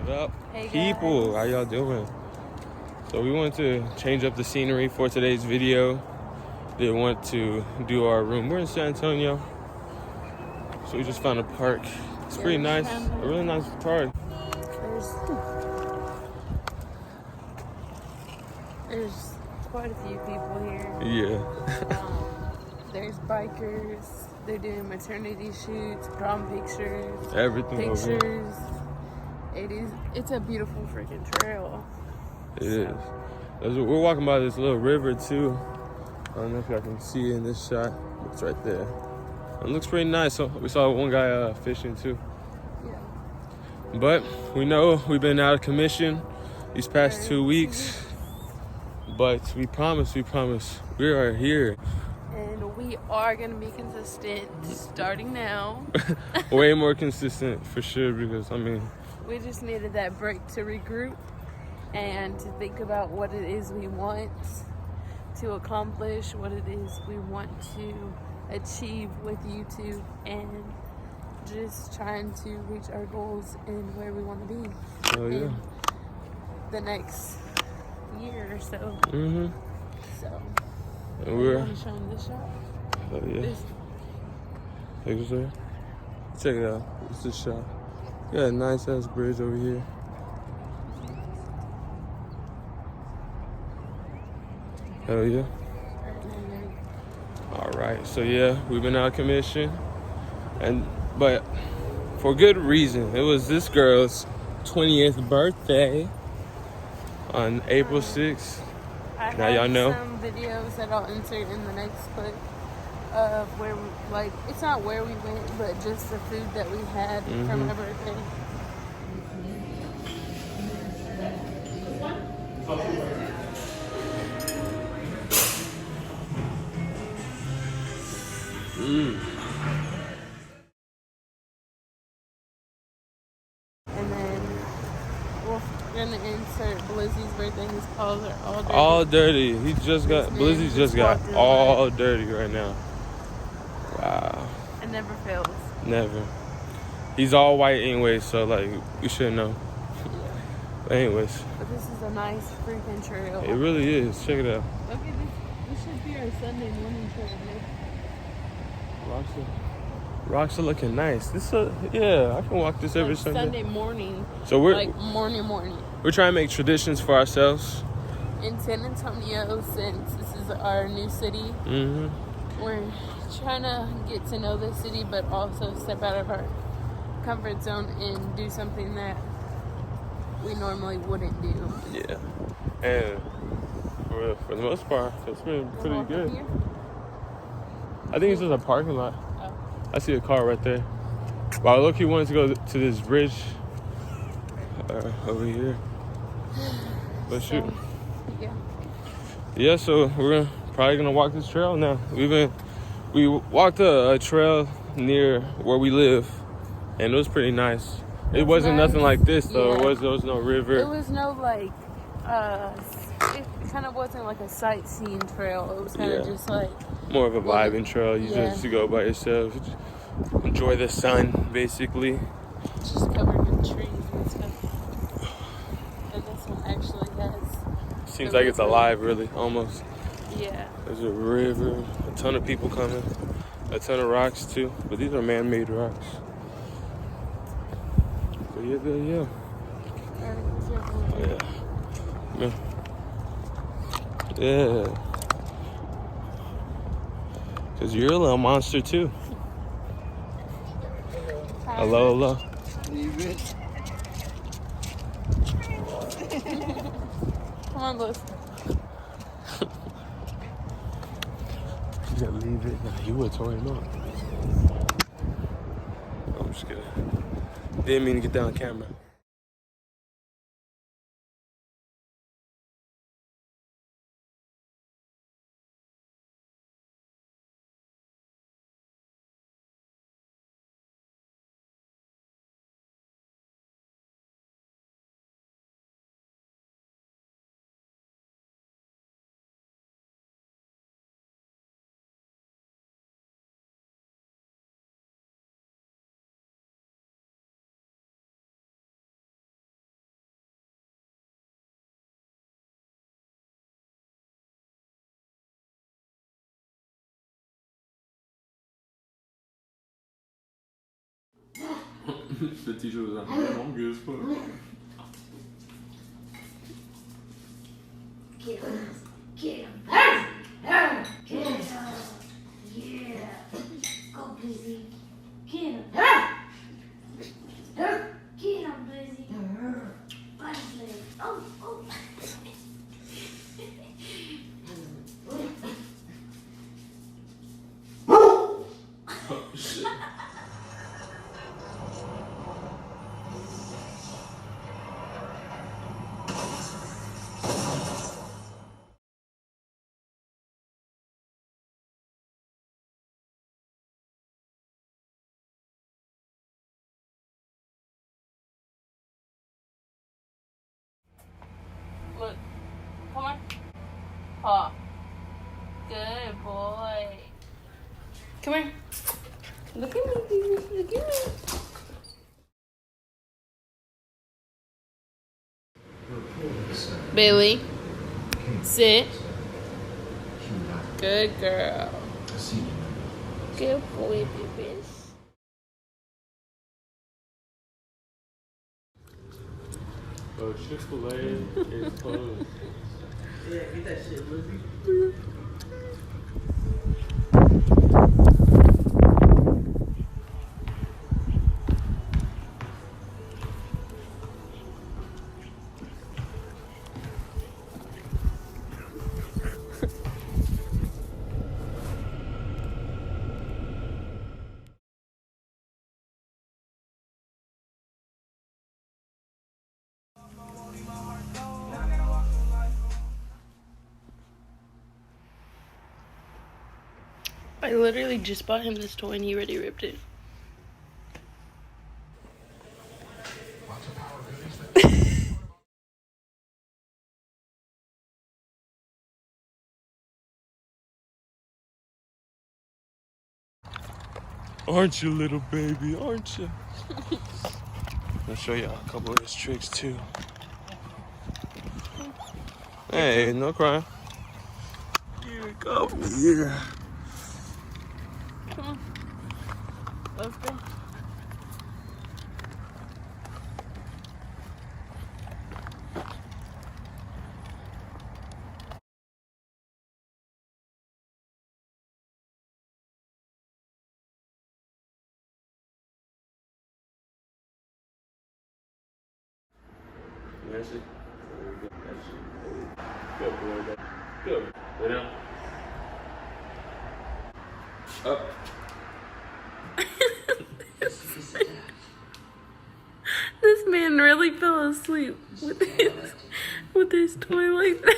What up, hey people? How y'all doing? So we wanted to change up the scenery for today's video. Didn't want to do our room. We're in San Antonio, so we just found a park. It's pretty nice, a really nice park. There's quite a few people here. Yeah. There's bikers. They're doing maternity shoots, prom pictures, Everything over here. pictures. It's a beautiful freaking trail. It is. We're walking by this little river too. I don't know if y'all can see it in this shot. It's right there. It looks pretty nice. So we saw one guy fishing too. Yeah. But we know we've been out of commission these past 2 weeks. But we promise, we are here. And we are going to be consistent starting now. Way more consistent for sure, because we just needed that break to regroup and to think about what it is we want to accomplish, what it is we want to achieve with YouTube, and just trying to reach our goals and where we want to be in the next year or so. So, and we're showing this shot. Oh yeah. Check it out. It's this shot. Yeah, nice ass bridge over here. Hell yeah. Alright, so yeah, we've been out of commission. But for good reason. It was this girl's 20th birthday on April 6th. Now y'all know. Some videos that I'll insert in the next clip of where it's not where we went, but just the food that we had from her birthday. And then we're gonna insert Blizzy's birthday. His paws are all dirty. All dirty. Blizzy just got all dirty right now. Wow. It never fails. Never. He's all white anyway, so we should know. Yeah. But anyways. But this is a nice freaking trail. It really is. Check it out. Look at this. This should be our Sunday morning trail, man. Rocks are looking nice. I can walk this every Sunday morning. So we're morning. We're trying to make traditions for ourselves. In San Antonio, since this is our new city, we're trying to get to know the city, but also step out of our comfort zone and do something that we normally wouldn't do. Yeah, and for the most part, it's been pretty good. Here? I think it's just a parking lot. Oh. I see a car right there. But look, wanted to go to this bridge over here. But shoot. Yeah, so we're probably gonna walk this trail now. We walked a trail near where we live, and it was pretty nice. It wasn't nothing like this though. Yeah. There was no river. It was no it kind of wasn't like a sightseeing trail. It was kind of just like more of a vibing trail. You just go by yourself, enjoy the sun, basically. Just covered in trees and stuff. And this one actually has. Seems like it's alive, really, almost. Yeah. There's a river, a ton of people coming, a ton of rocks too, but these are man-made rocks. So yeah. Yeah. Cause you're a little monster too. Hello. Come on, Bliss. You gotta leave it. Nah, you would've tore him up. I'm just kidding. Didn't mean to get that on camera. The teacher was like, I'm good as fuck. Get him. Get him. Get him. Yeah. Go, Blizzy. Get him. Get him, Blizzy. Body leg. Oh, oh. Oh, shit. Look. Come on. Paw. Good boy. Come here. Look at me, baby. Look at me. Bailey. Sit. Good girl. Good boy, baby. Oh, Chick-fil-A is closed. Yeah, get that shit, Lizzie. I literally just bought him this toy and he already ripped it. Aren't you, little baby? Aren't you? I'll show y'all a couple of his tricks too. Hey, no crying. Here we go. Here. Come on. Let's go. That's it. That's it. Good boy. Good. Lay down. Up. This man really fell asleep with his toy like that.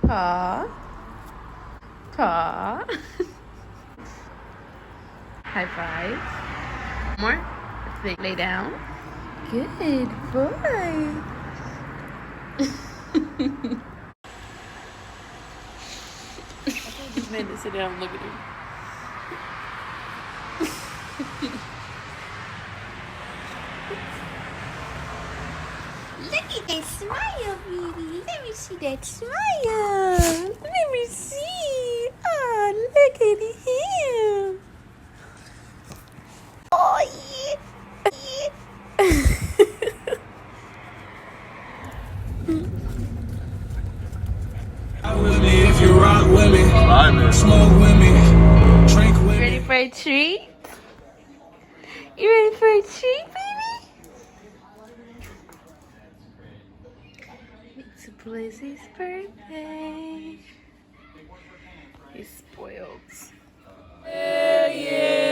Paw. Paw. High five. More. Lay down. Good boy. Just made to sit down and look at him. Look at that smile, baby. Let me see that smile. Let me see. Oh, look at You ready for a treat, baby? It's Blizzy's birthday. He's spoiled. Yeah, yeah.